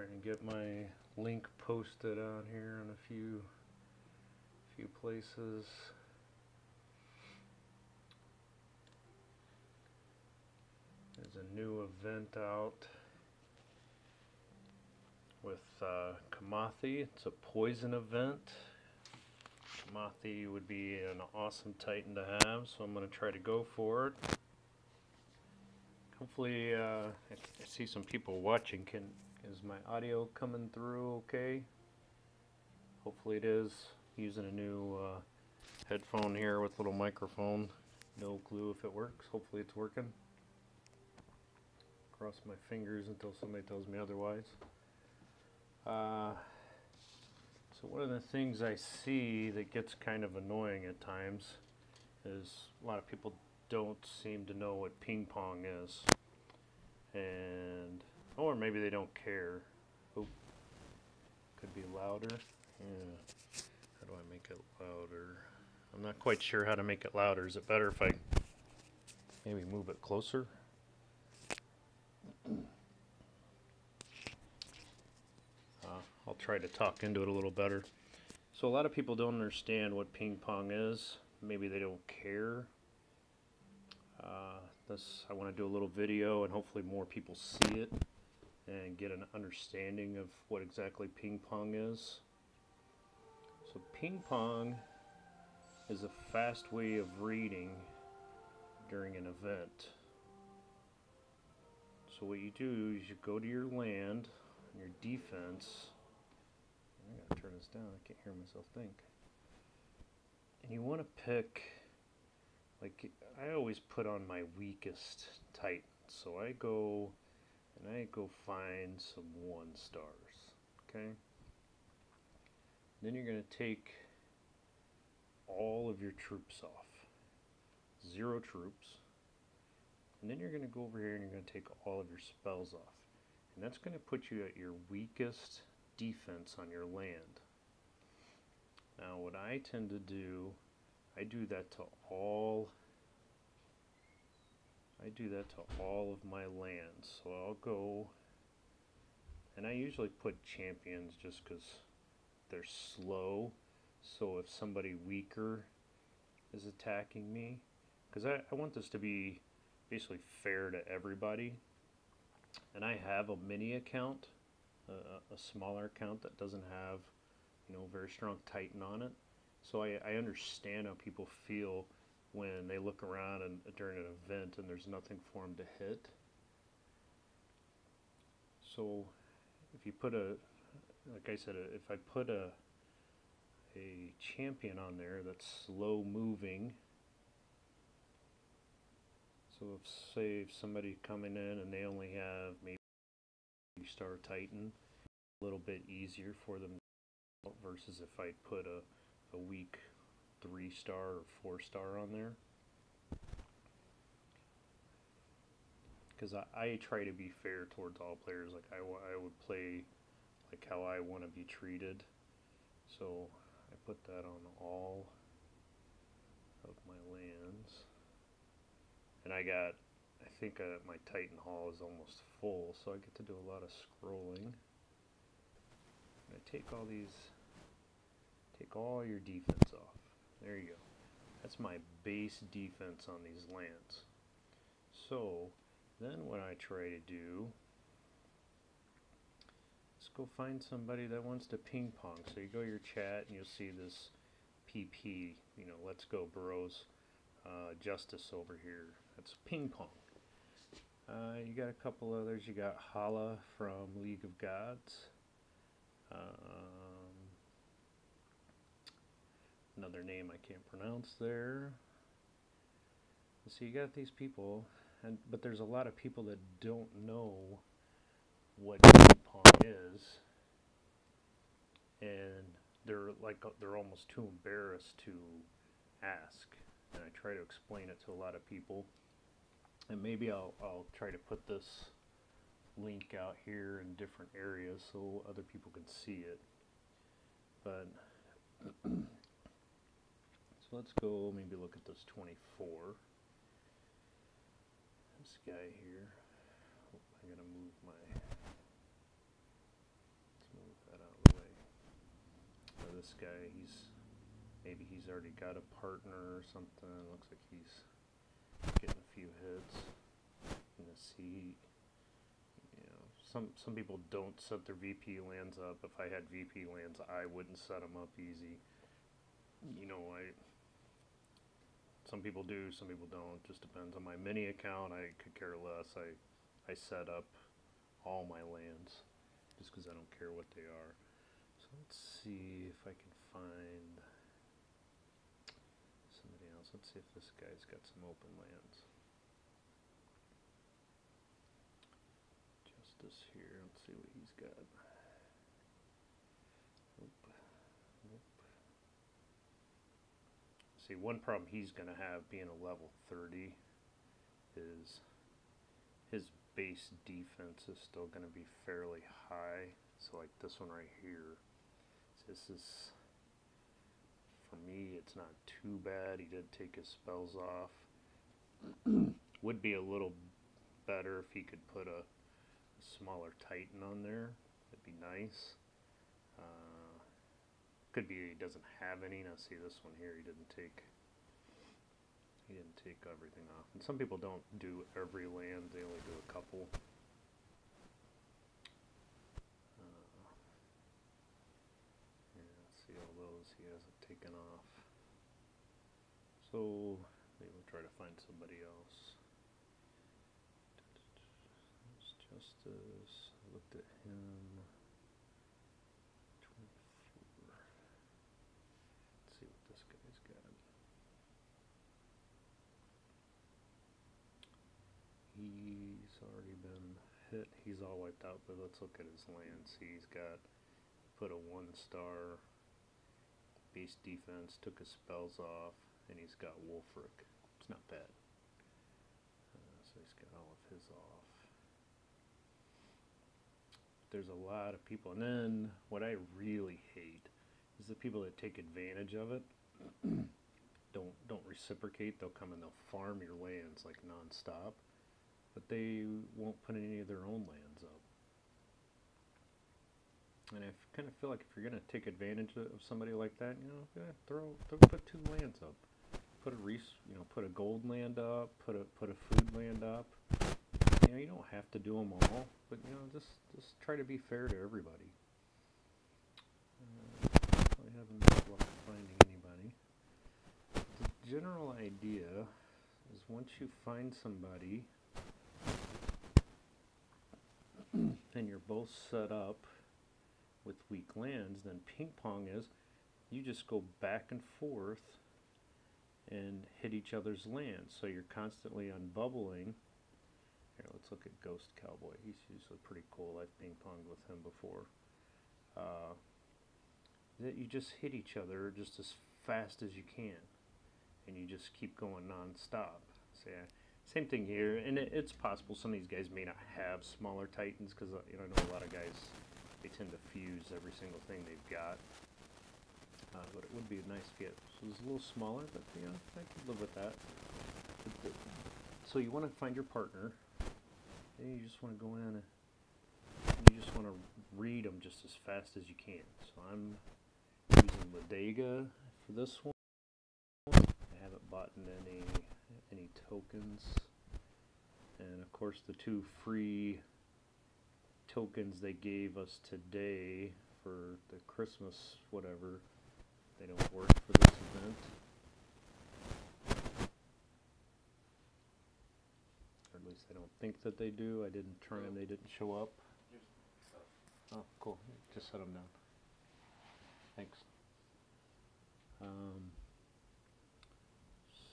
Trying to get my link posted on here in a few places. There's a new event out with Kamathi. It's a poison event. Kamathi would be an awesome Titan to have, so I'm going to try to go for it. Hopefully, I see some people watching. Is my audio coming through okay? Hopefully it is. Using a new headphone here with a little microphone. No clue if it works. Hopefully it's working. Cross my fingers until somebody tells me otherwise. So one of the things I see that gets kind of annoying at times is a lot of people don't seem to know what ping pong is. Or maybe they don't care. Oh, could be louder. Yeah. How do I make it louder? I'm not quite sure how to make it louder. Is it better if I maybe move it closer? I'll try to talk into it a little better. So a lot of people don't understand what ping pong is. Maybe they don't care. I want to do a little video and hopefully more people see it and get an understanding of what exactly ping pong is. So ping pong is a fast way of reading during an event. So what you do is you go to your land, your defense. I gotta turn this down, I can't hear myself think. And you want to pick, like, I always put on my weakest Titan. So I go find some 1 stars, okay? Then you're going to take all of your troops off, 0 troops. And then you're going to go over here and you're going to take all of your spells off. And that's going to put you at your weakest defense on your land. Now what I tend to do, I do that to all of my lands. So I'll go, and I usually put champions just because they're slow. So if somebody weaker is attacking me, because I want this to be basically fair to everybody. And I have a mini account, a smaller account that doesn't have, very strong Titan on it. So I understand how people feel when they look around and during an event and there's nothing for them to hit. So if you put like I said, if I put a champion on there that's slow moving, so if somebody coming in and they only have maybe 3-star Titan, a little bit easier for them versus if I put a weak 3-star or 4-star on there. Because I try to be fair towards all players. Like I would play like how I want to be treated. So I put that on all of my lands. And I think my Titan Hall is almost full, so I get to do a lot of scrolling. And I take all your defense off. There you go. That's my base defense on these lands. So then what I try to do is go find somebody that wants to ping pong. So you go to your chat and you'll see this PP, Let's Go Bros Justice over here. That's ping pong. You got a couple others. You got Hala from League of Gods. Another name I can't pronounce there. So you got these people, but there's a lot of people that don't know what ping pong is, and they're almost too embarrassed to ask. And I try to explain it to a lot of people, and maybe I'll try to put this link out here in different areas so other people can see it. But so let's go maybe look at this 24. This guy here. Oh, I gotta move my this guy, maybe he's already got a partner or something. Looks like he's getting a few hits. You know, see, you know, some people don't set their VP lands up. If I had VP lands, I wouldn't set them up easy. You know, some people do, some people don't. Just depends. On my mini account, I could care less. I set up all my lands just because I don't care what they are. So let's see if I can find somebody else. Let's see if this guy's got some open lands. Justice here. Let's see what he's got. See, one problem he's going to have being a level 30 is his base defense is still going to be fairly high. So like this one right here, this is, for me, it's not too bad. He did take his spells off. Would be a little better if he could put a smaller Titan on there. That'd be nice. Could be he doesn't have any. Now see this one here, he didn't take everything off. And some people don't do every land, they only do a couple. Yeah, see all those he hasn't taken off. So maybe we'll try to find somebody else. There's Justice. I looked at him. He's already been hit. He's all wiped out, but let's look at his lands. He's got, put a 1-star base defense, took his spells off, and he's got Wolfric. It's not bad. So he's got all of his off. There's a lot of people, and then what I really hate is the people that take advantage of it. Don't reciprocate. They'll come and they'll farm your lands like non-stop, but they won't put any of their own lands up. And I kind of feel like if you're going to take advantage of somebody like that, you know, put 2 lands up. Put a gold land up, put a food land up. You know, you don't have to do them all, but you know, just try to be fair to everybody. Probably having luck finding anybody. The general idea is once you find somebody and you're both set up with weak lands, then ping pong is you just go back and forth and hit each other's lands. So you're constantly unbubbling. Here, let's look at Ghost Cowboy. He's usually pretty cool. I've ping ponged with him before. That you just hit each other just as fast as you can, and you just keep going non-stop. So yeah, same thing here, and it's possible some of these guys may not have smaller Titans, because you know, I know a lot of guys, they tend to fuse every single thing they've got. But it would be nice if it was a little smaller, but you know, I could live with that. So you want to find your partner, and you just want to go in and you just want to read them just as fast as you can. So I'm using Bodega for this one. I haven't bought any tokens, and of course the 2 free tokens they gave us today for the Christmas whatever, they don't work for this event. Or at least I don't think that they do. I didn't try them, they didn't show up. Oh, cool. Just set them down. Thanks.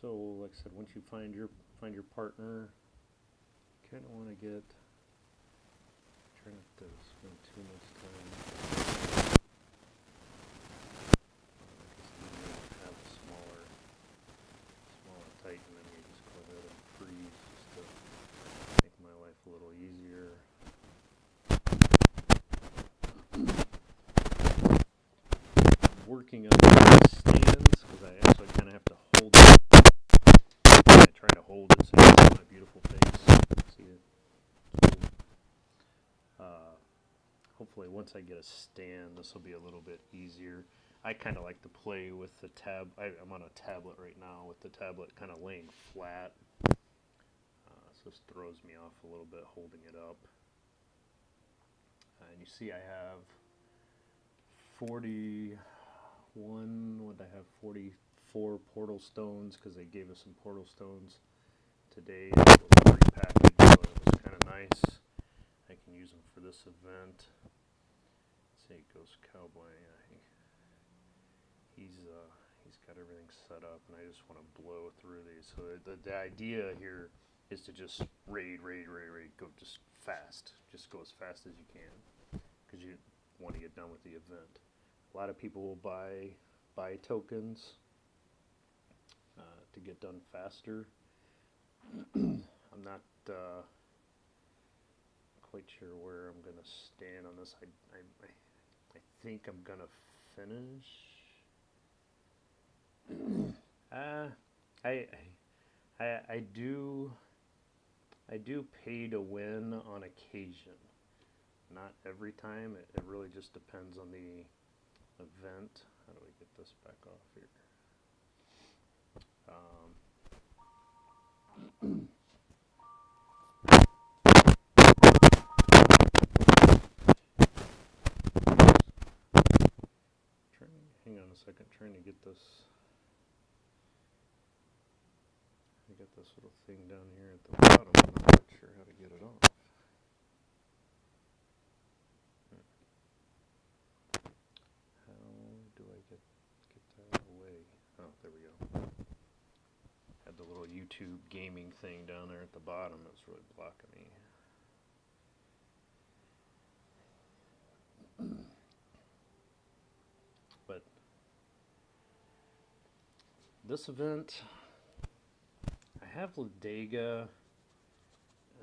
So, like I said, once you find your partner, you kind of want to try not to spend too much time. Have a smaller Titan, and you just go ahead and freeze just to make my life a little easier. Working on the stands because I actually kind of have to hold it. I try to hold it so you can see my beautiful face. See it? Hopefully once I get a stand, this will be a little bit easier. I kind of like to play with the I'm on a tablet right now with the tablet kind of laying flat. So this throws me off a little bit holding it up. And you see I have 41, what did I have, 44 portal stones, because they gave us some portal stones today. It was prepackaged, so it was kind of nice. I can use them for this event. See, Ghost Cowboy. He's got everything set up, and I just want to blow through these. So the idea here is to just raid, go just fast. Just go as fast as you can, because you want to get done with the event. A lot of people will buy tokens to get done faster. I'm not quite sure where I'm gonna stand on this. I think I'm gonna finish. I do pay to win on occasion. Not every time. It really just depends on the event. How do we get this back off here? Hang on a second, trying to get this. I got this little thing down here at the bottom. I'm not sure how to get it off. How do I get that away? Oh, there we go. Had the little YouTube gaming thing down there at the bottom. It's really blocking me. But this event, I have Ladega.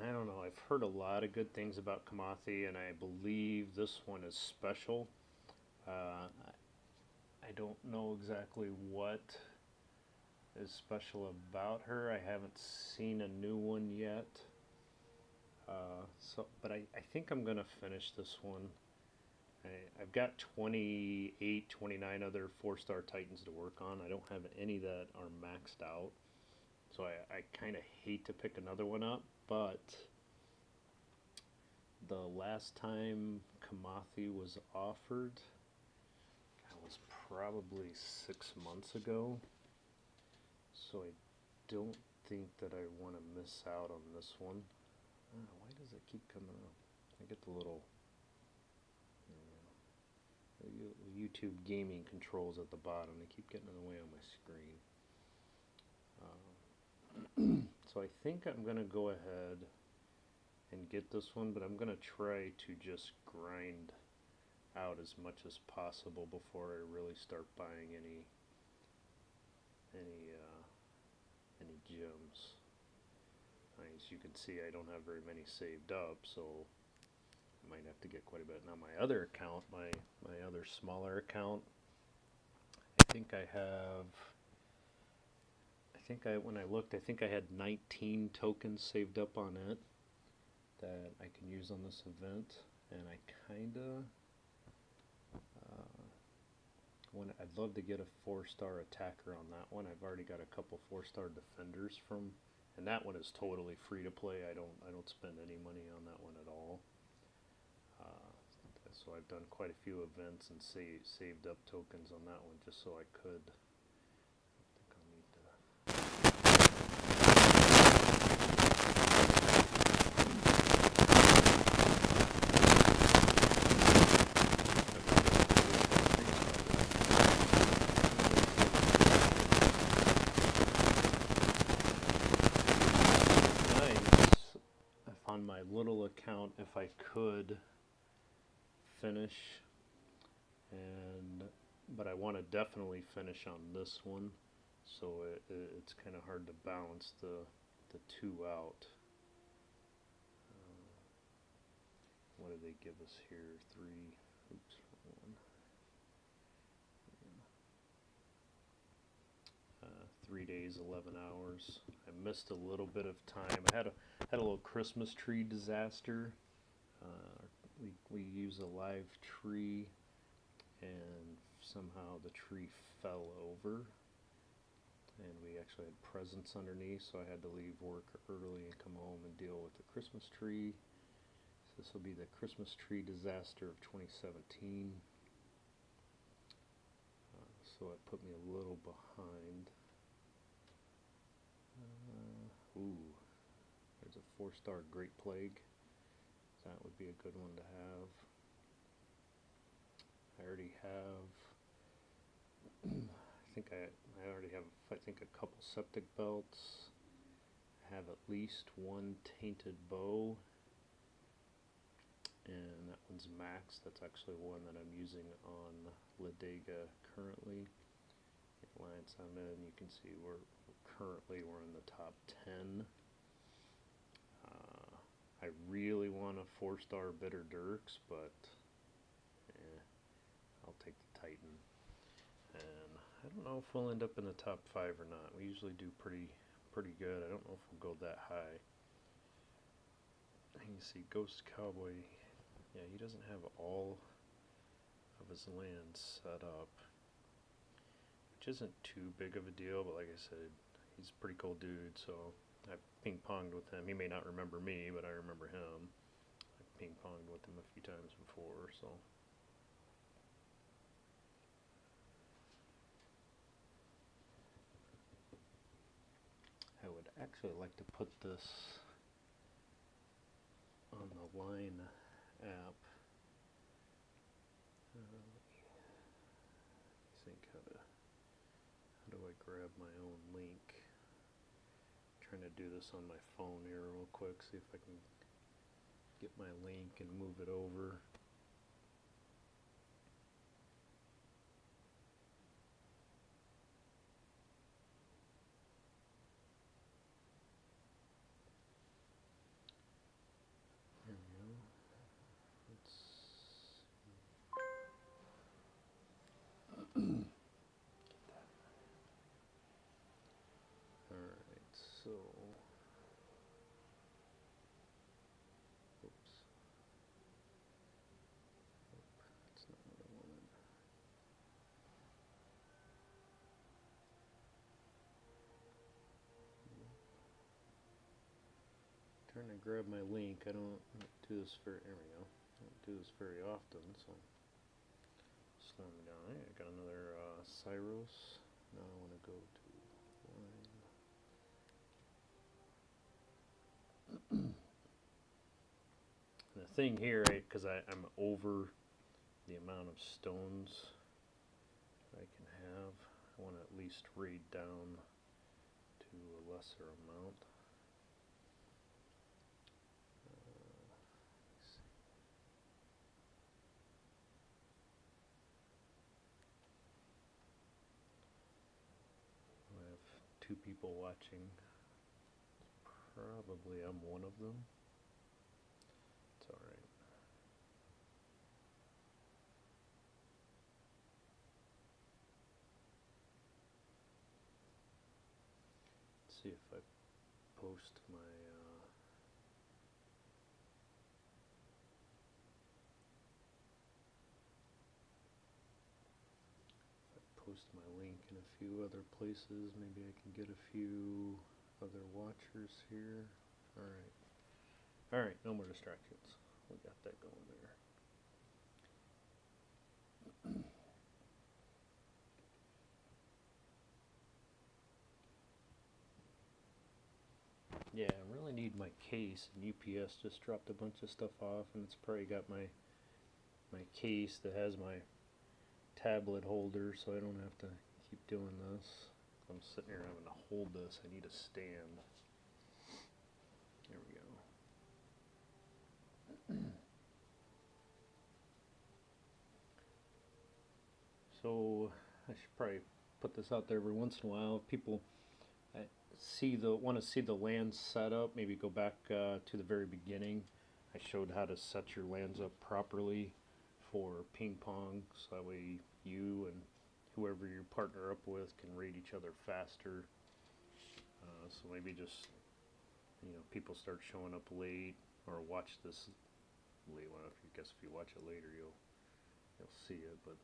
I don't know, I've heard a lot of good things about Kamathi, and I believe this one is special. I don't know exactly what is special about her. I haven't seen a new one yet. But I think I'm going to finish this one. I've got 28, 29 other 4-star Titans to work on. I don't have any that are maxed out. So I kind of hate to pick another one up, but the last time Kamathi was offered, that was probably 6 months ago. So I don't think that I want to miss out on this one. Why does it keep coming up? I get the little YouTube gaming controls at the bottom. They keep getting in the way on my screen. So I think I'm going to go ahead and get this one, but I'm going to try to just grind out as much as possible before I really start buying any gems. As you can see, I don't have very many saved up, so I might have to get quite a bit. Now my other account, my other smaller account, when I looked, I think I had 19 tokens saved up on it that I can use on this event, and I kinda I'd love to get a 4-star attacker on that one. I've already got a couple 4-star defenders from, and that one is totally free to play. I don't spend any money on that one at all. So I've done quite a few events and saved up tokens on that one just so I could. On my little account, if I could finish, but I want to definitely finish on this one, so it's kind of hard to balance the two out. What do they give us here? 3 days, 11 hours. I missed a little bit of time. I had a little Christmas tree disaster. We use a live tree, and somehow the tree fell over, and we actually had presents underneath, so I had to leave work early and come home and deal with the Christmas tree. So this will be the Christmas tree disaster of 2017. So it put me a little behind. Ooh, there's a 4-star Great Plague. That would be a good one to have. I already have, I already have, I think, a couple septic belts. I have at least one tainted bow, and that one's max. That's actually one that I'm using on Ladega currently. Alliance I'm in, you can see we're in the top 10. I really want a 4-star Bitter Dirks, but I'll take the Titan. And I don't know if we'll end up in the top 5 or not. We usually do pretty good. I don't know if we'll go that high. You see Ghost Cowboy, yeah, he doesn't have all of his land set up, which isn't too big of a deal, but like I said, he's a pretty cool dude, so I ping-ponged with him. He may not remember me, but I remember him. I ping-ponged with him a few times before, so. I would actually like to put this on the Line app. Think how do I grab my own link? I'm trying to do this on my phone here real quick, see if I can get my link and move it over. There we go. Alright, so oops. That's not what I wanted. Trying to grab my link. I don't do this very, there we go. I don't do this very often, so slow me down. Hey, I got another Cyros. Now I want to go to Line. The thing here, because I'm over the amount of stones I can have, I want to at least raid down to a lesser amount. I have 2 people watching. Probably I'm one of them. It's alright. Let's see if I post my link in a few other places. Maybe I can get a few other watchers here. Alright, no more distractions. We got that going there. Yeah, I really need my case, and UPS just dropped a bunch of stuff off, and it's probably got my case that has my tablet holder, so I don't have to keep doing this. I'm sitting here having to hold this. I need a stand. There we go. So I should probably put this out there every once in a while. If people want to see the land set up, maybe go back to the very beginning. I showed how to set your lands up properly for ping pong, so that way you and whoever you partner up with can raid each other faster. So maybe just, people start showing up late or watch this late. Well, I guess if you watch it later, you'll see it. But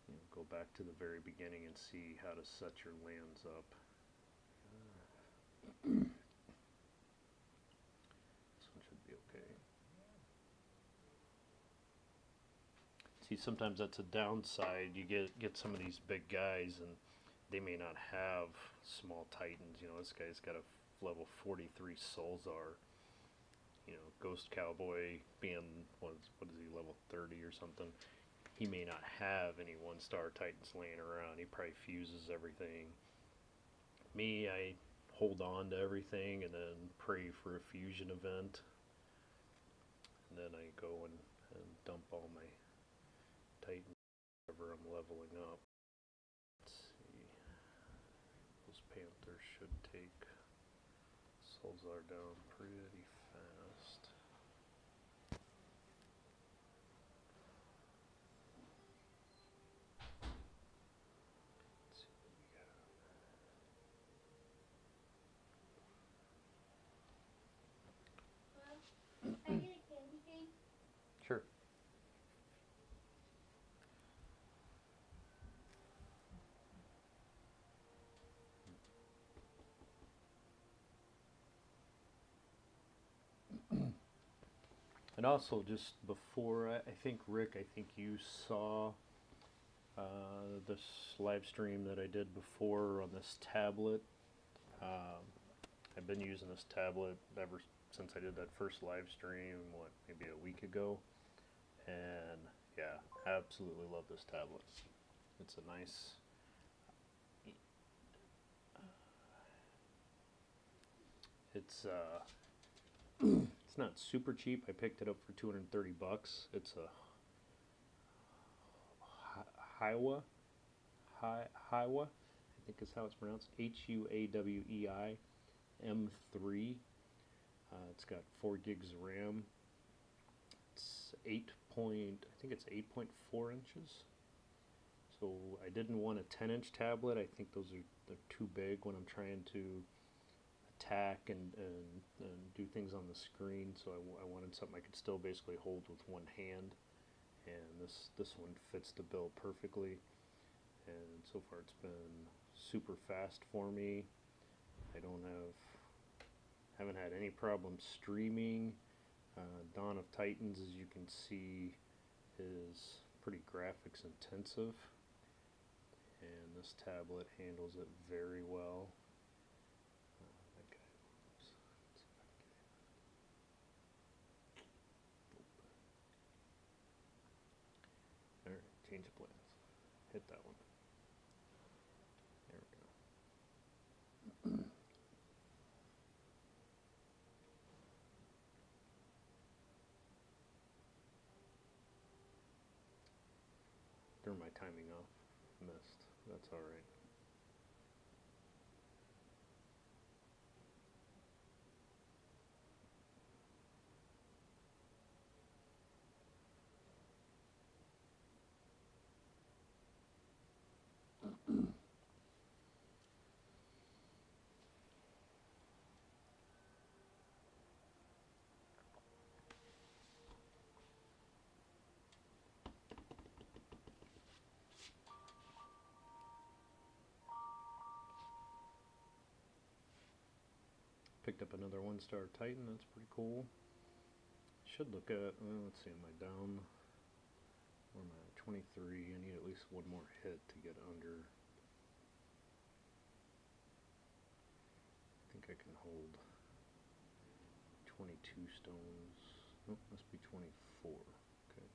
You know, go back to the very beginning and see how to set your lands up. This one should be okay. See, sometimes that's a downside. You get some of these big guys, and they may not have small titans. You know, this guy's got a level 43 Solzar. You know, Ghost Cowboy being, what is he, level 30 or something. He may not have any 1-star titans laying around. He probably fuses everything. Me, I hold on to everything and then pray for a fusion event. And then I go and dump all my titans whenever I'm leveling up. Let's see. Those Panthers should take Solzar down pretty fast. Let's see what we got. Can I get a candy cane? Sure. And also, just before, I think, Rick, I think you saw this live stream that I did before on this tablet. I've been using this tablet ever since I did that first live stream, maybe a week ago. And yeah, absolutely love this tablet. It's a nice, it's it's not super cheap. I picked it up for 230 bucks. It's a Huawei, Huawei, I think is how it's pronounced. Huawei M3. It's got 4 gigs of RAM. It's I think it's 8.4 inches. So I didn't want a 10-inch tablet. I think they're too big when I'm trying to attack and do things on the screen. So I wanted something I could still basically hold with one hand. And this one fits the bill perfectly. And so far it's been super fast for me. I haven't had any problem streaming. Dawn of Titans, as you can see, is pretty graphics intensive, and this tablet handles it very well. That guy, oops, let's see if I can get him. Alright, change of plans. Hit that one. There we go. Turned my timing off. Missed. That's alright. Picked up another 1-star Titan. That's pretty cool. Should look at, let's see, am I down? Where am I at? 23. I need at least one more hit to get under. I think I can hold 22 stones. Nope, must be 24. Okay.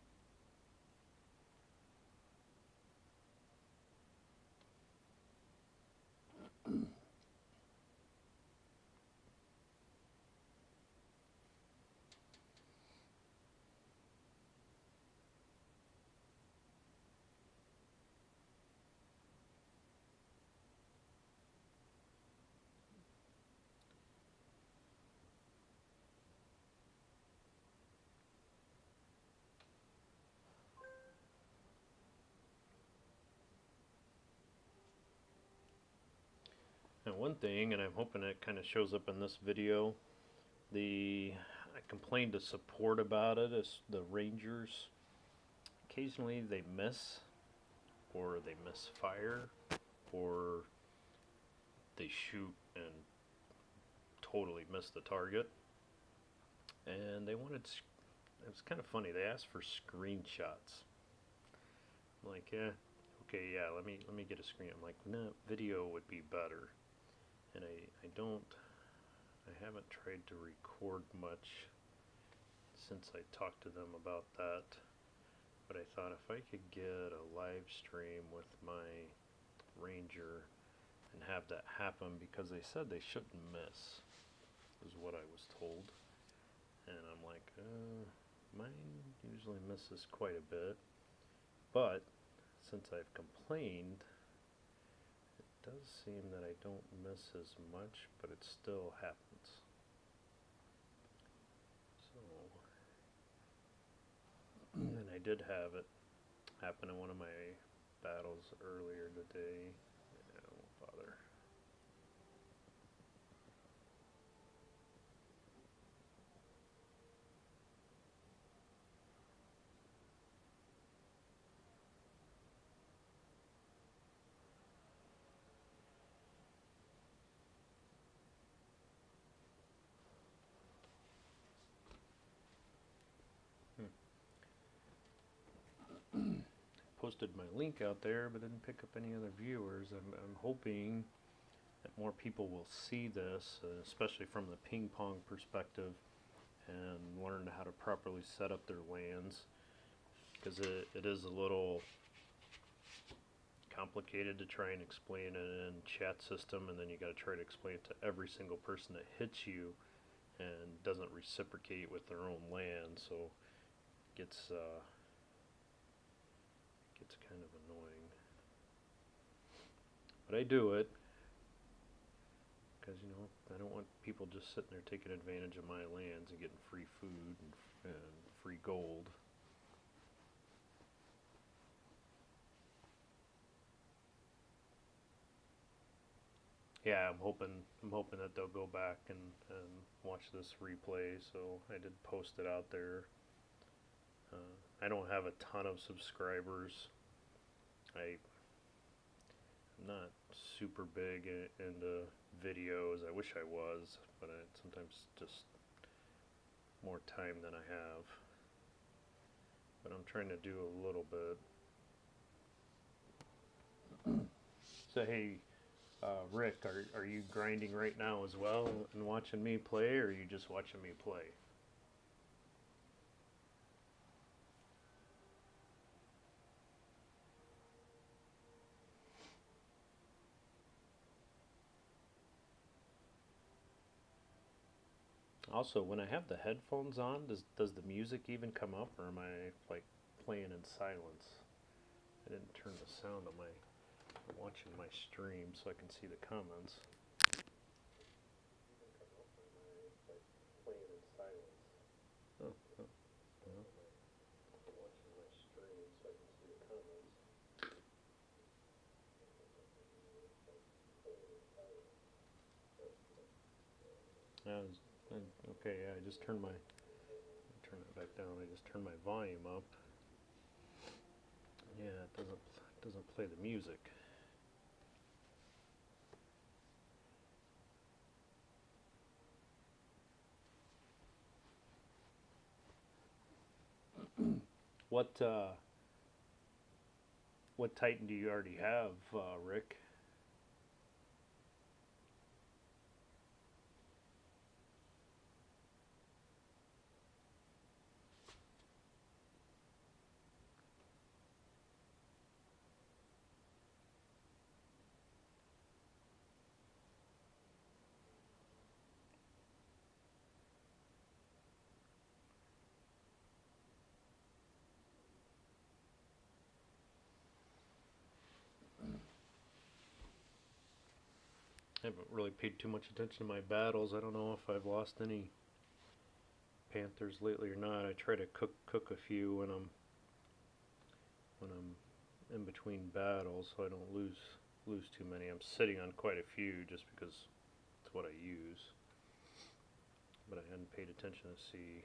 Now one thing, and I'm hoping it kind of shows up in this video, I complained to support about it, is the Rangers, occasionally they miss. or they misfire, or they shoot and totally miss the target. And they wanted, it was kind of funny, they asked for screenshots. I'm like, yeah, okay, yeah, let me get a screen. I'm like, no, video would be better. And I haven't tried to record much since I talked to them about that. But I thought if I could get a live stream with my Ranger and have that happen, because they said they shouldn't miss, is what I was told. And I'm like, mine usually misses quite a bit. But since I've complained, it does seem that I don't miss as much, but it still happens. So, and I did have it happen in one of my battles earlier today. Yeah, I won't bother. Posted my link out there, but didn't pick up any other viewers. I'm hoping that more people will see this, especially from the ping pong perspective, and learn how to properly set up their lands, because it is a little complicated to try and explain it in chat system, and then you got to try to explain it to every single person that hits you and doesn't reciprocate with their own land, so it gets kind of annoying. But I do it because, you know, I don't want people just sitting there taking advantage of my lands and getting free food and free gold. Yeah, I'm hoping that they'll go back and watch this replay. So I did post it out there. I don't have a ton of subscribers. I'm not super big into videos. I wish I was, but sometimes just more time than I have. But I'm trying to do a little bit. So hey, Rick, are you grinding right now as well and watching me play, or are you just watching me play? Also, when I have the headphones on, does the music even come up, or am I like playing in silence? I didn't turn the sound on my watching my stream so I can see the comments. Oh, oh, oh. Watching my stream so I can see the comments. Okay, yeah, I just turned turn it back down. I just turned my volume up. Yeah, it doesn't play the music. What Titan do you already have, Rick? I haven't really paid too much attention to my battles. I don't know if I've lost any Panthers lately or not. I try to cook a few when I'm in between battles, so I don't lose too many. I'm sitting on quite a few just because it's what I use. But I hadn't paid attention to see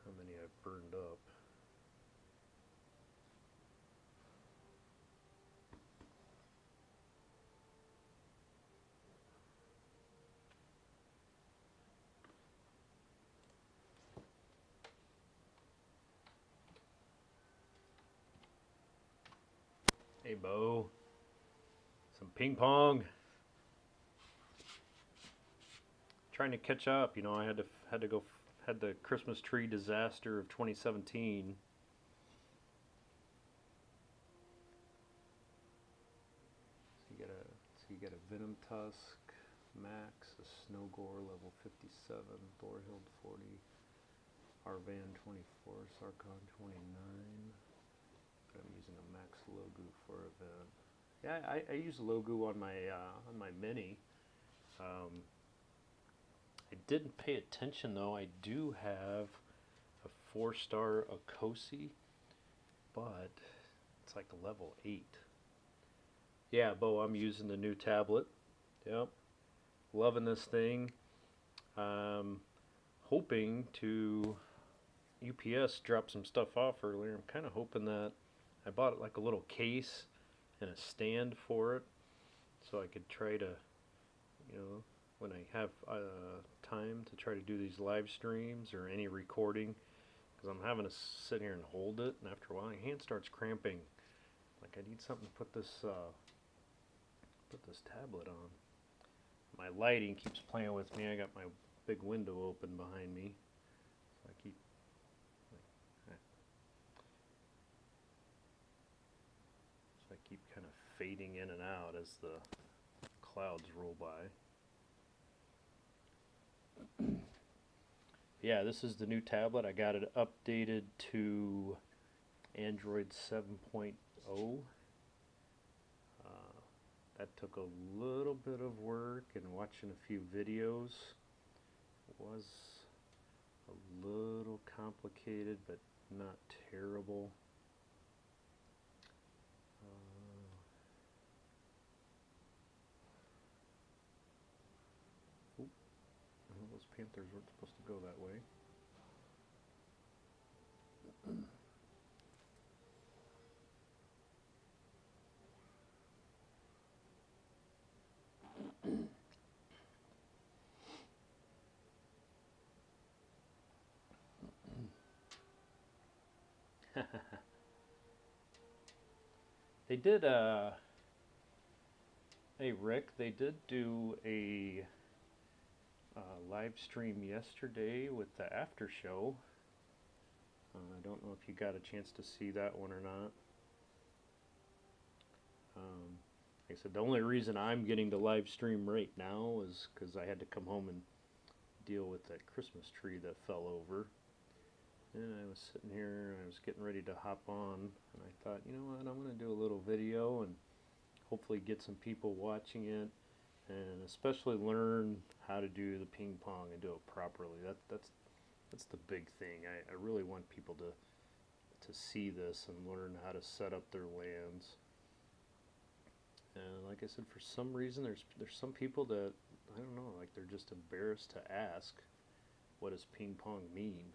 how many I've burned up. Hey, Bo. Some ping pong. Trying to catch up. You know, I had the Christmas tree disaster of 2017. So you get a Venom Tusk, Max, a Snowgore level 57, Thorhild 40, Arvan 24, Sarkon 29. I'm using a Max Logu for event. Yeah, I use Logu on my Mini. I didn't pay attention though. I do have a 4-star Akosi, but it's like a level 8. Yeah, Bo, I'm using the new tablet. Yep, loving this thing. Hoping to UPS drop some stuff off earlier. I'm kind of hoping that I bought like a little case and a stand for it, so I could try to, you know, when I have time to try to do these live streams or any recording, because I'm having to sit here and hold it, and after a while my hand starts cramping. Like I need something to put this tablet on. My lighting keeps playing with me. I got my big window open behind me, so I keep kind of fading in and out as the clouds roll by. Yeah, this is the new tablet. I got it updated to Android 7.0. That took a little bit of work, and watching a few videos was a little complicated, but not terrible. Those Panthers weren't supposed to go that way. They did, hey Rick, they did do a live stream yesterday with the after show. I don't know if you got a chance to see that one or not. Like I said, the only reason I'm getting the live stream right now is because I had to come home and deal with that Christmas tree that fell over. And I was sitting here, I was getting ready to hop on, and I thought, you know what, I'm going to do a little video and hopefully get some people watching it, and especially learn how to do the ping pong and do it properly. That's the big thing. I really want people to see this and learn how to set up their lands. And like I said, for some reason there's some people that, I don't know, like they're just embarrassed to ask, what does ping pong mean?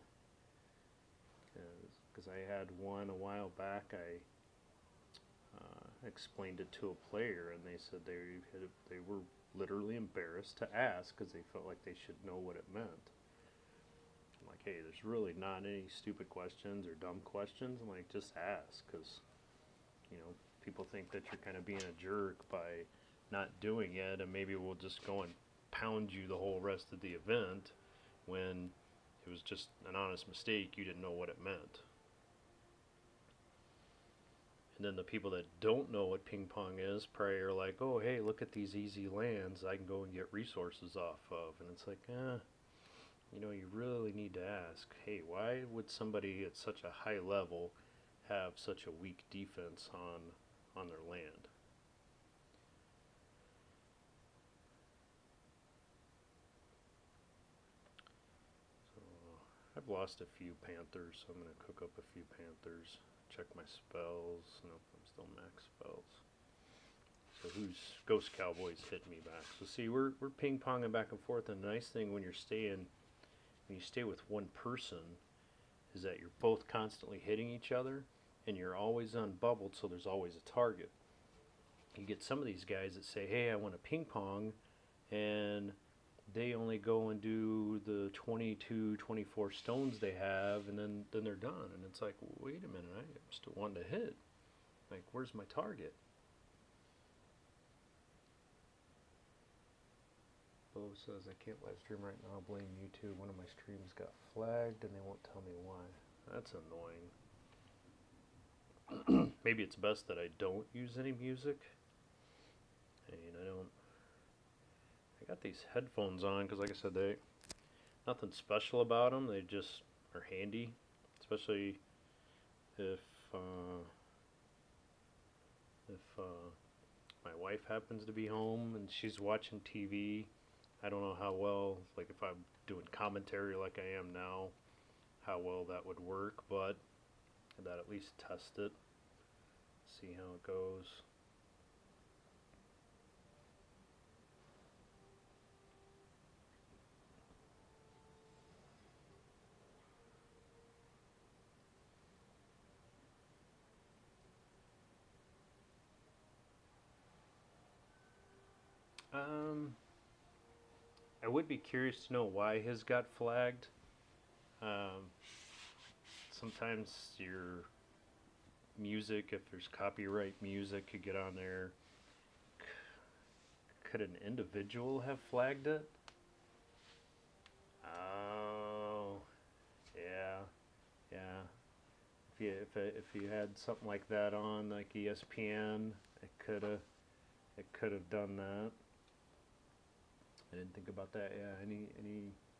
Because I had one a while back, I explained it to a player, and they said they were literally embarrassed to ask because they felt like they should know what it meant. I'm like, hey, there's really not any stupid questions or dumb questions. I'm like, just ask, because, you know, people think that you're kind of being a jerk by not doing it, and maybe we'll just go and pound you the whole rest of the event when it was just an honest mistake. You didn't know what it meant. And then the people that don't know what ping pong is probably are like, oh, hey, look at these easy lands I can go and get resources off of. And it's like, you know, you really need to ask, hey, why would somebody at such a high level have such a weak defense on their land? So I've lost a few Panthers, so I'm going to cook up a few Panthers. Check my spells. Nope, I'm still max spells. So who's Ghost Cowboys hit me back? So see, we're ping ponging back and forth. And the nice thing when you stay with one person, is that you're both constantly hitting each other, and you're always unbubbled, so there's always a target. You get some of these guys that say, hey, I want to ping pong, and they only go and do the 22, 24 stones they have, and then they're done. And it's like, wait a minute, I'm still wanting to hit. Like, where's my target? Bo says, I can't live stream right now, blame YouTube. One of my streams got flagged and they won't tell me why. That's annoying. Maybe it's best that I don't use any music. I mean, I got these headphones on because, like I said, nothing special about them. They just are handy, especially if my wife happens to be home and she's watching TV. I don't know how well, like if I'm doing commentary like I am now, how well that would work, but I'd at least test it, see how it goes. I would be curious to know why his got flagged. Sometimes your music, if there's copyright music, could get on there. Could an individual have flagged it? Oh, yeah, yeah. If you had something like that on, like ESPN, it could have done that. I didn't think about that. Yeah,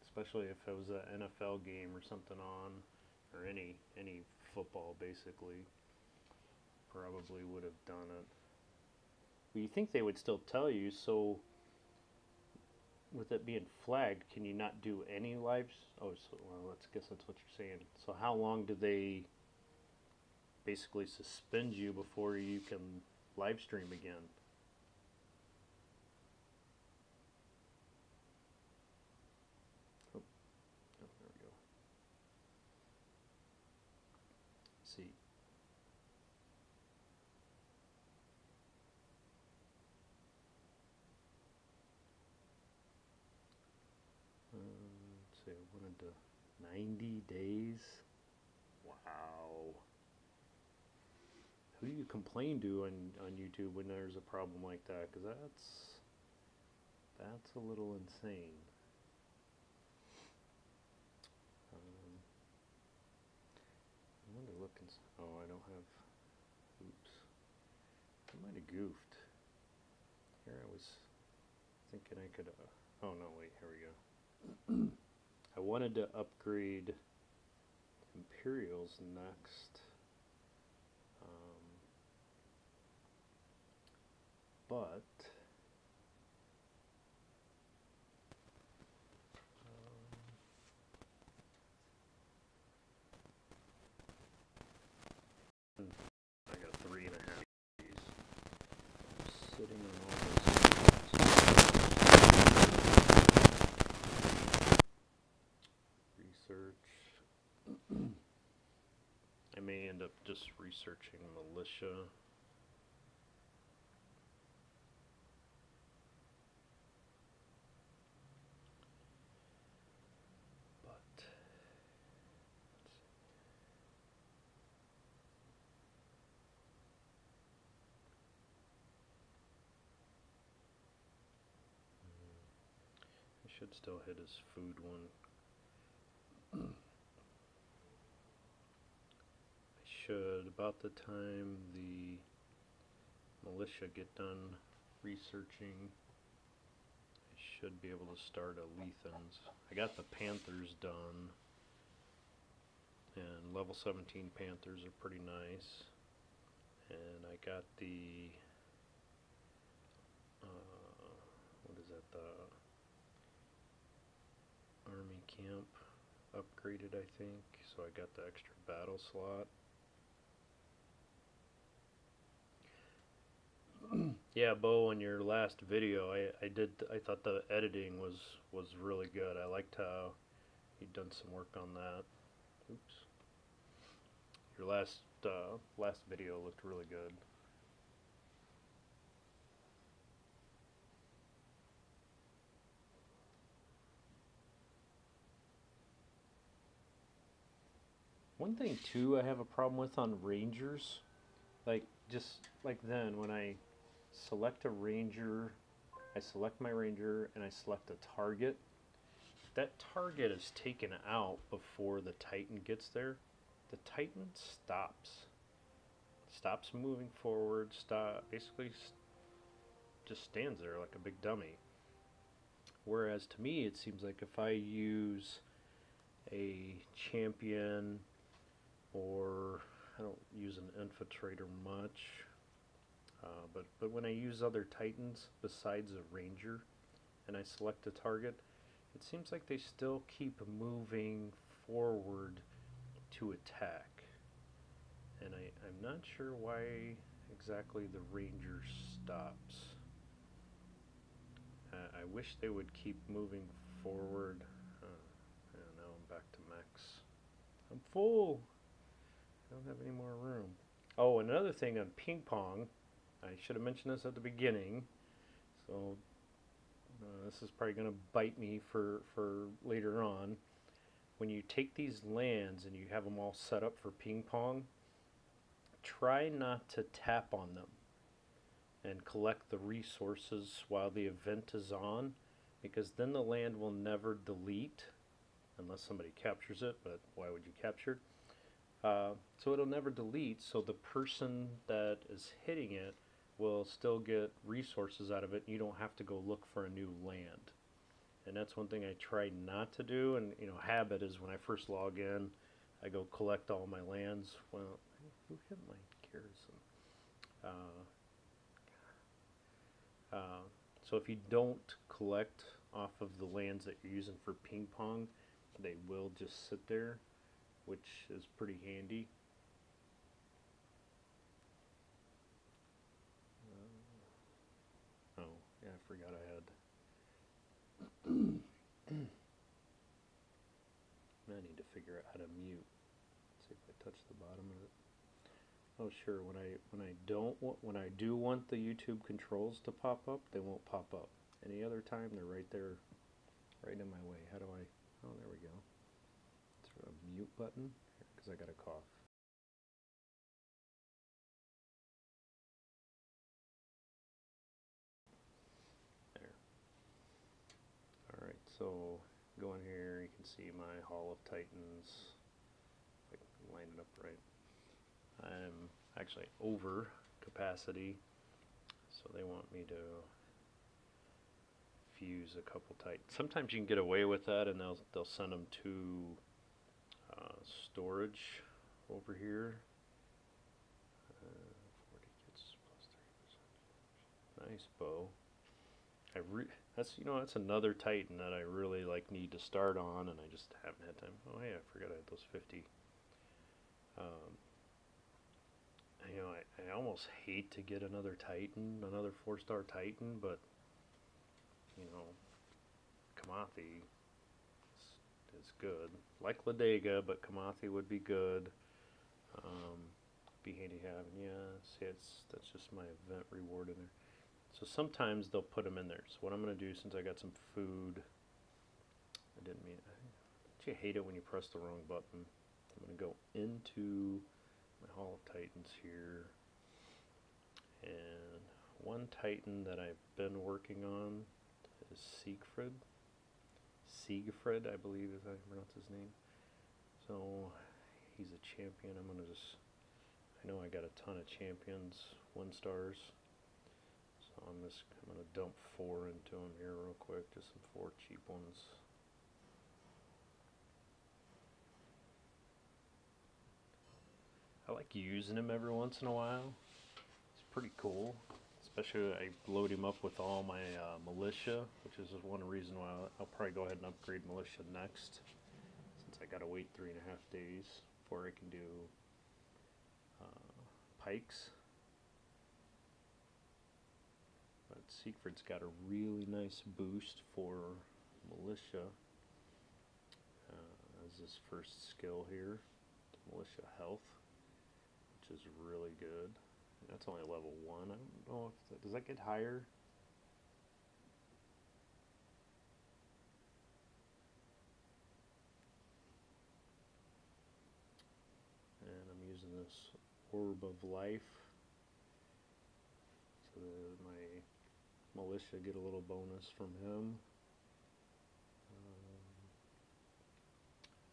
especially if it was an NFL game or something on, or any football basically, probably would have done it. Well, you think they would still tell you, so with it being flagged, can you not do any lives? Oh, so, well, guess that's what you're saying. So how long do they basically suspend you before you can live stream again? Oh, there we go. Let's see. Let's see, I wanted to 90 days. Wow. Who do you complain to on YouTube when there's a problem like that? Because that's a little insane. I wonder, oh, I don't have, oops. I might have goofed. Here I was thinking I could, oh no, wait, here we go. I wanted to upgrade Imperials next. But I got 3.5 days. I'm sitting on all this research. I may end up just researching militia. Should still hit his food one. I should, about the time the militia get done researching, I should be able to start a Lethans. I got the Panthers done, and level 17 Panthers are pretty nice. And I got the, what is that, the Army camp upgraded, I think, so I got the extra battle slot. Yeah, Bo, in your last video, I thought the editing was really good. I liked how you'd done some work on that. Oops. Your last video looked really good. One thing too I have a problem with on Rangers, like just like then when I select a Ranger I select my ranger and I select a target. That target is taken out before the Titan gets there. The Titan stops moving forward, basically just stands there like a big dummy. Whereas to me, it seems like if I use a champion, or I don't use an infiltrator much, but when I use other Titans besides a ranger and I select a target, it seems like they still keep moving forward to attack. And I'm not sure why exactly the ranger stops. I wish they would keep moving forward. Now I'm back to max. I'm full. I don't have any more room. Oh, another thing on ping pong, I should have mentioned this at the beginning, so this is probably going to bite me for later on. When you take these lands and you have them all set up for ping pong, try not to tap on them and collect the resources while the event is on, because then the land will never delete unless somebody captures it, but why would you capture it? So it'll never delete, so the person that is hitting it will still get resources out of it. You don't have to go look for a new land. And that's one thing I try not to do. And habit is when I first log in, I go collect all my lands. Well, who hit my garrison? So if you don't collect off of the lands that you're using for ping pong, they will just sit there, which is pretty handy. Oh, yeah, I forgot I had. I need to figure out how to mute. Let's see if I touch the bottom of it. Oh, sure. When I do want the YouTube controls to pop up, they won't pop up. Any other time, they're right there, right in my way. How do I? Oh, there we go. Is there a mute button? Because I got a cough. There. All right. So go in here. You can see my Hall of Titans. I can line it up right. I'm actually over capacity, so they want me to fuse a couple Titans. Sometimes you can get away with that, and they'll send them to storage over here. 40 kits plus 30%. Nice bow. That's another Titan that I really need to start on, and I just haven't had time. Oh yeah, I forgot I had those 50. I almost hate to get another Titan, another 4-star Titan, but Kamathi is good. Like Ladega, but Kamathi would be good. Be handy having. Yeah, see, that's just my event reward in there. So sometimes they'll put them in there. So what I'm going to do, since I got some food, don't you hate it when you press the wrong button? I'm going to go into my Hall of Titans here, and one Titan that I've been working on is Siegfried. Siegfried, I believe is how you pronounce his name. So he's a champion. I know I got a ton of champions, 1-stars. So I'm going to dump 4 into them here real quick, just some 4 cheap ones. I like using him every once in a while. It's pretty cool. Especially I load him up with all my militia, which is one reason why I'll probably go ahead and upgrade militia next, since I gotta wait 3.5 days before I can do pikes. But Siegfried's got a really nice boost for militia as his first skill here, militia health, which is really good. That's only level 1. I don't know if does that get higher? And I'm using this Orb of Life. So my militia get a little bonus from him.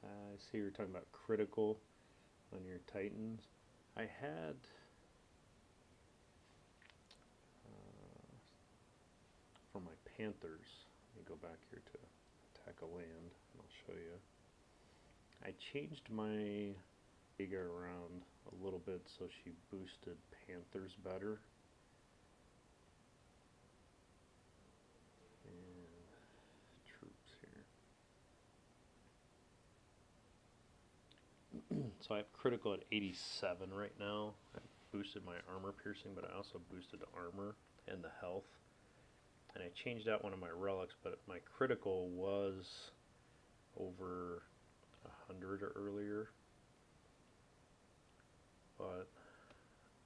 I see you're talking about critical on your Titans. I had for my Panthers, let me go back here to attack a land and I'll show you. I changed my Vega around a little bit so she boosted Panthers better. And troops here. So I have critical at 87 right now. I boosted my armor piercing, but I also boosted the armor and the health. And I changed out one of my relics, but my critical was over 100 earlier. But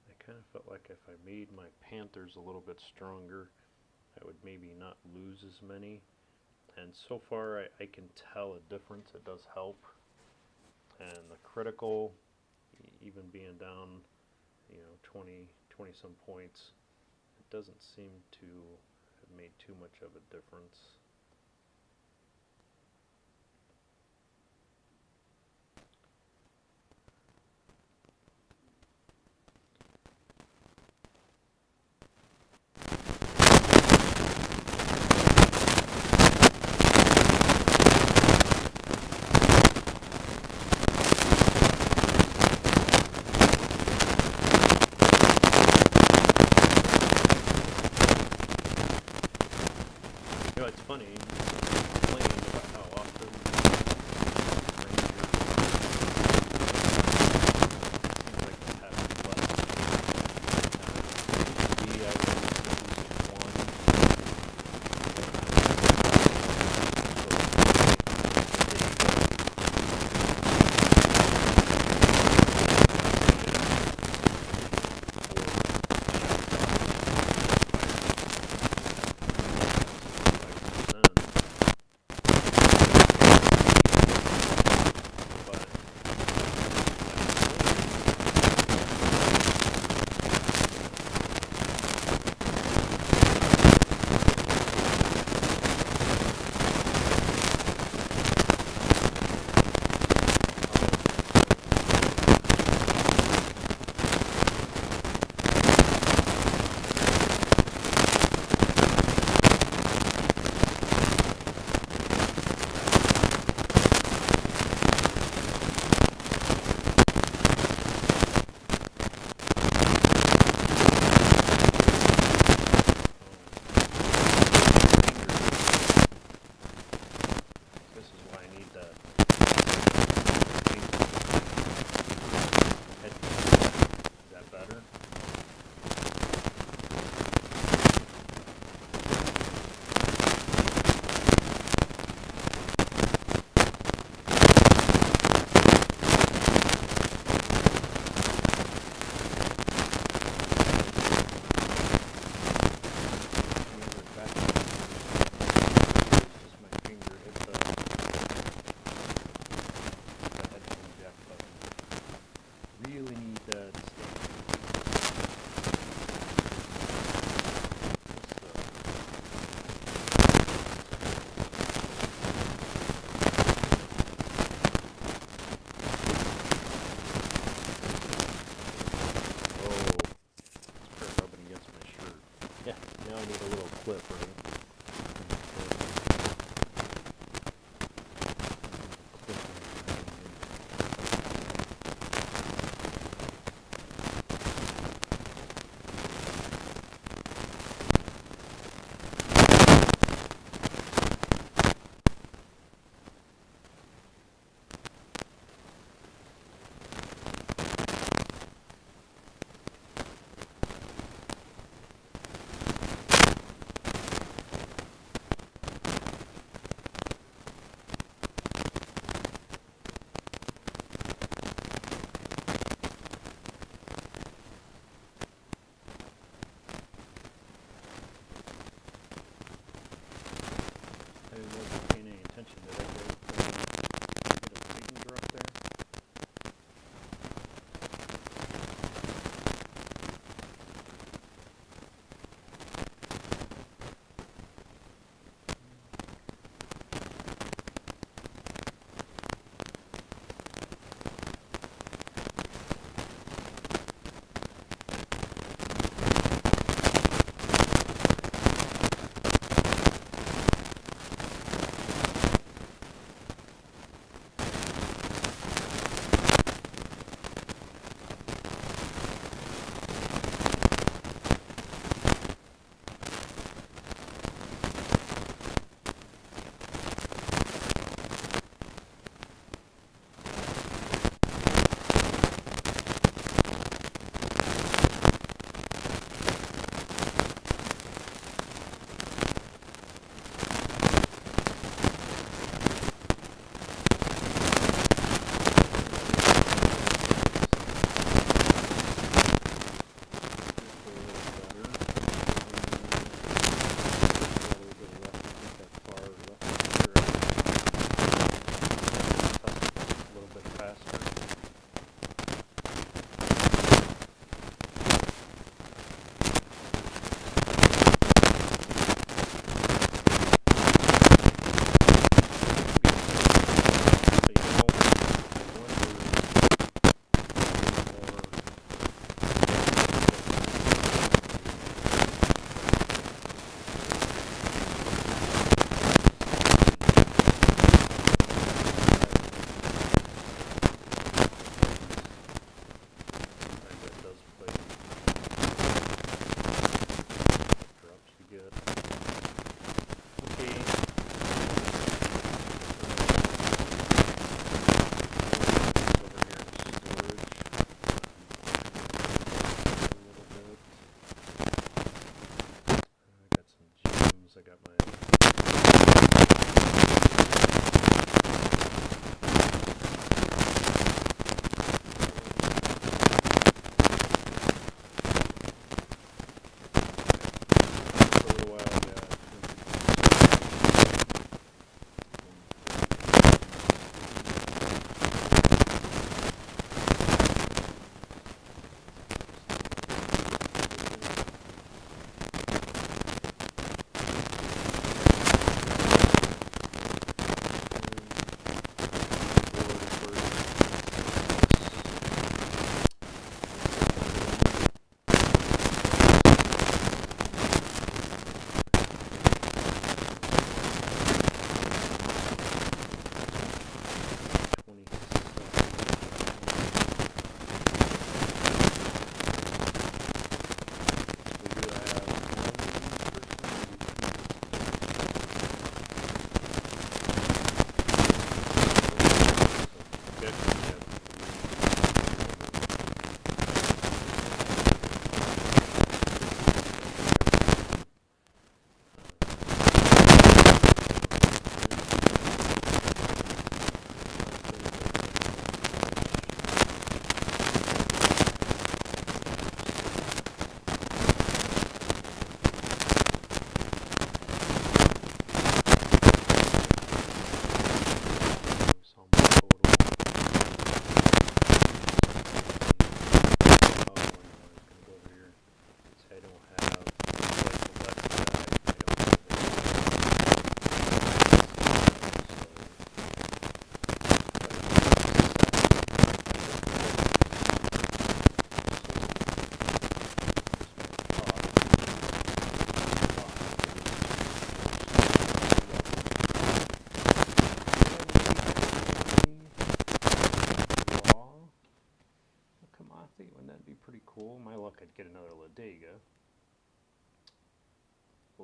I kind of felt like if I made my Panthers a little bit stronger, I would maybe not lose as many. And so far I can tell a difference. It does help. And the critical, even being down, 20 some points, it doesn't seem to have made too much of a difference. It's funny, complaining about how often Rangers seems like they have less. Used to be I would use one.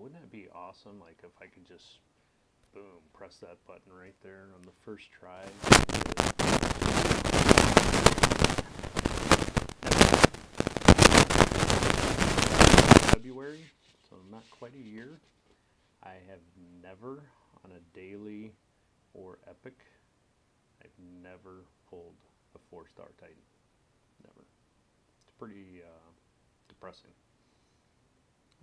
wouldn't that be awesome? Like if I could just, boom, press that button right there on the first try. February, so not quite a year. I have never, on a daily or epic, I've never pulled a 4-star Titan. Never. It's pretty depressing.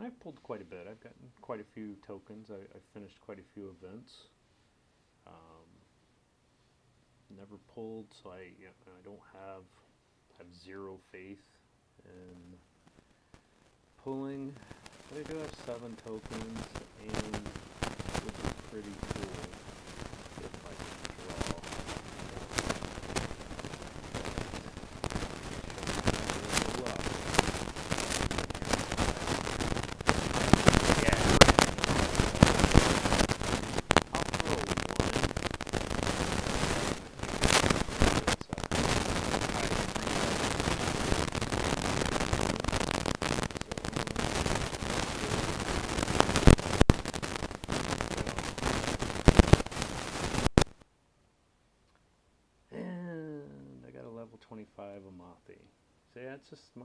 I've pulled quite a bit. I've gotten quite a few tokens. I've finished quite a few events. Never pulled, so I don't have zero faith in pulling. But I do have 7 tokens, and which is pretty cool if I can draw. And I got a level 25 Amathi. So yeah, it's just my...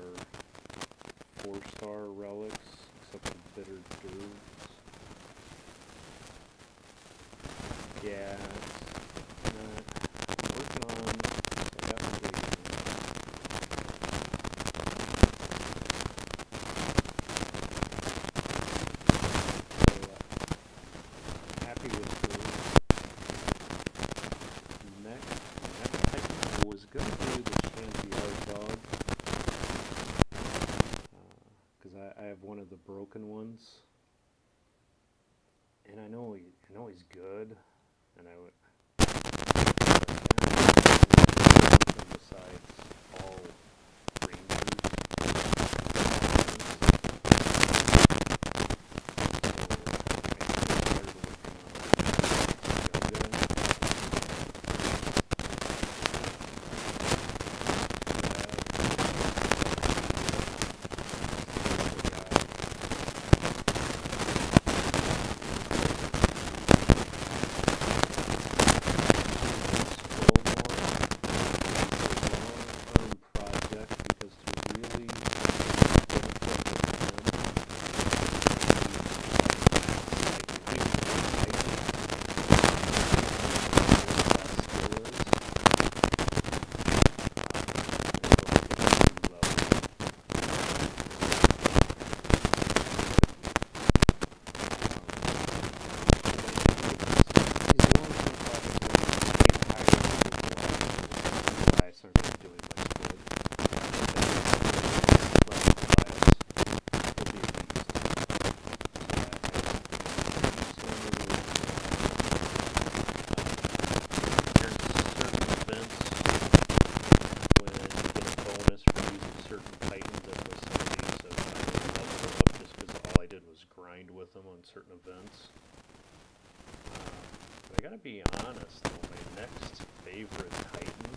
are 4-star relics, except for Bitter Dirts. Yeah, I'm working on. I got my big happy with the next I was going to do the Champion dog, because I have one of the broken ones, and I know he's good, and I would besides all rangers. Certain events. But I gotta be honest though, my next favorite Titan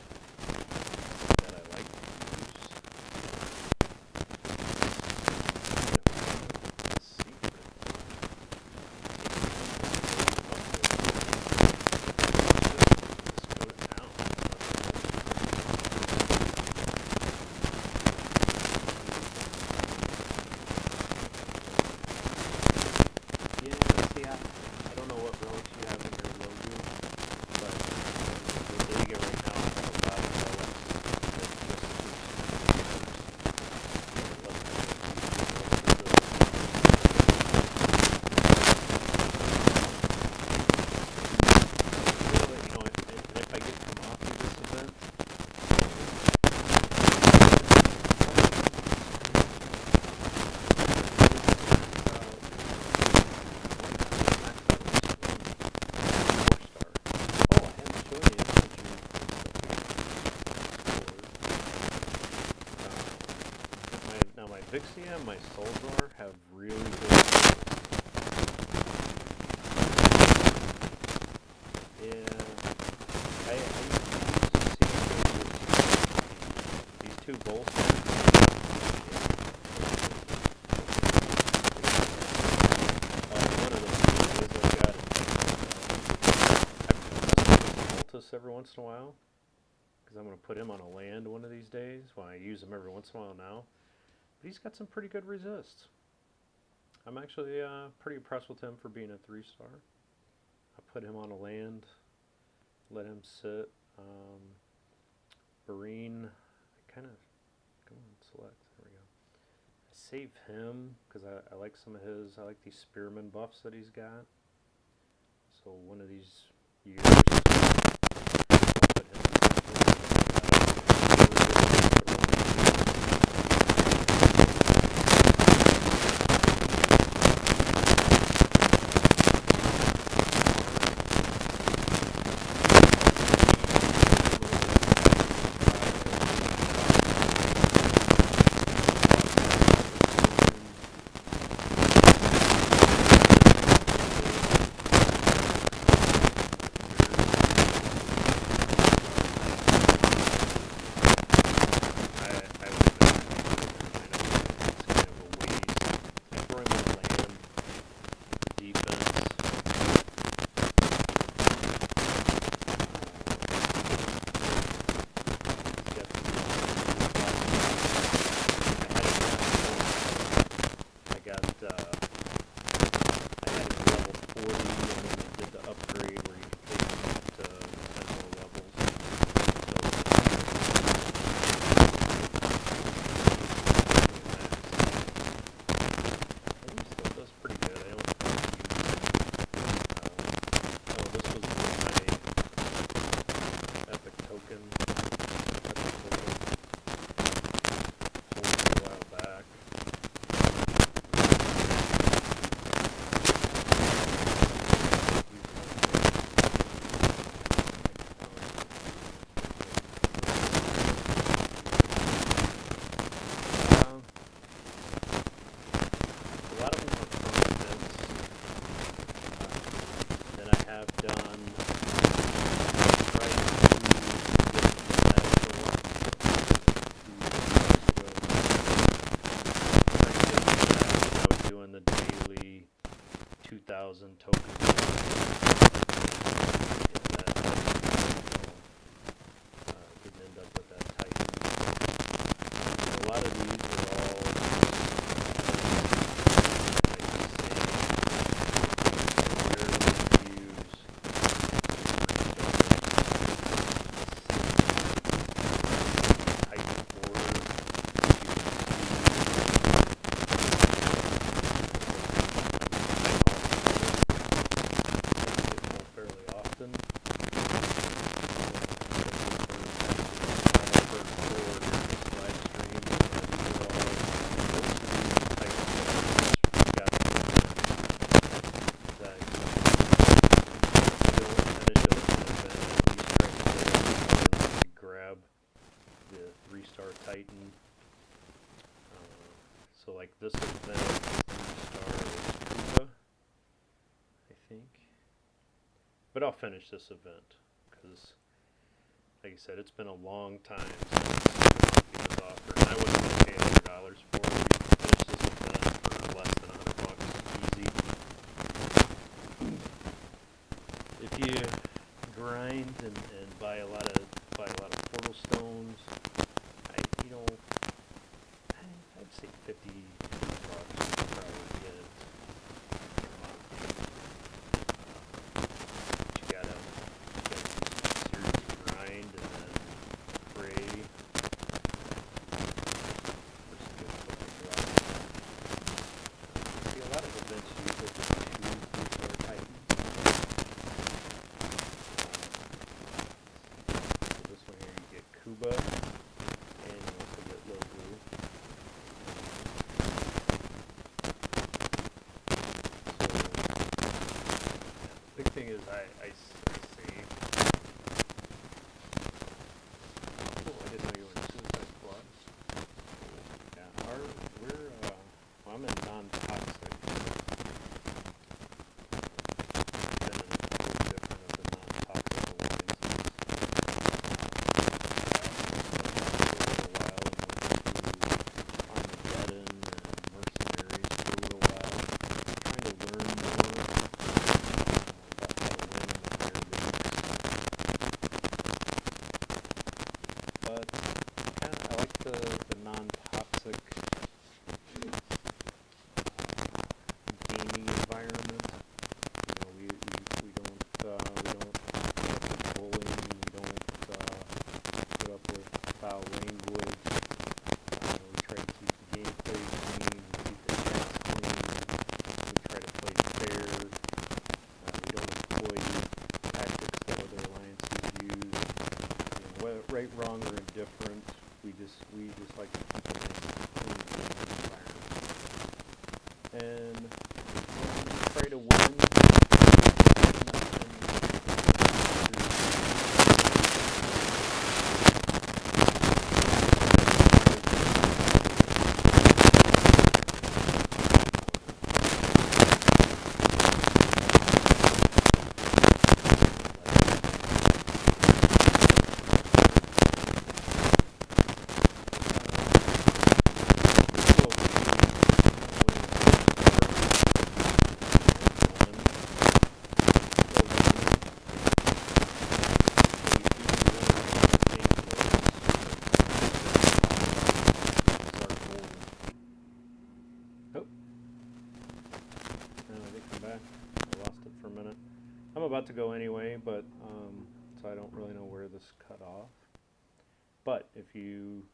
that I like to use is Secret. Let's go down. I don't know what relics you have in your logo, but the Liga right now has a lot of relics that and if I get them off of this event, my Vixia and my Souljar have really good skills. Yeah, I used to see these two bolsters. One of those is I got Altus every once in a while, because I'm going to put him on a land one of these days. Well, I use him every once in a while now. But he's got some pretty good resists. I'm actually pretty impressed with him for being a 3-star. I put him on a land, let him sit. Barine, I kind of go and select. There we go. I save him because I like some of his. I like these Spearman buffs that he's got. So one of these years, I'll put him 1,000 tokens. Didn't end up with that Titan. A lot of these are all Titan. So like this event, 3-star is Koopa, I think. But I'll finish this event because, like I said, it's been a long time since it was offered. And I wouldn't want to pay $100 for it. You can finish this event for less than $100 easy. If you grind and buy a lot of portal stones, I'd say 50 bucks would probably get it. But you gotta seriously grind and then pray for some good fucking luck. See, a lot of events usually just choose 3-star Titans. So this one here you get Kuba. Big thing is I saved. Oh, I didn't know you were in Suicide Squad. Yeah, well, I'm in non-toxic. Been in a couple different of the non-toxic alliances. For a while and went to Armageddon and Mercenaries for a little while, trying to learn more. But I like the non-toxic gaming environment. You know, we don't put bullying, we don't put up with foul language. We try to keep the gameplay clean, we keep the chats clean. We try to play fair. We don't exploit tactics that other alliances use. Right, wrong, or indifferent, we just like to keep it in a clean environment. And we try to win. I'm about to go anyway, but so I don't really know where this cut off. But if you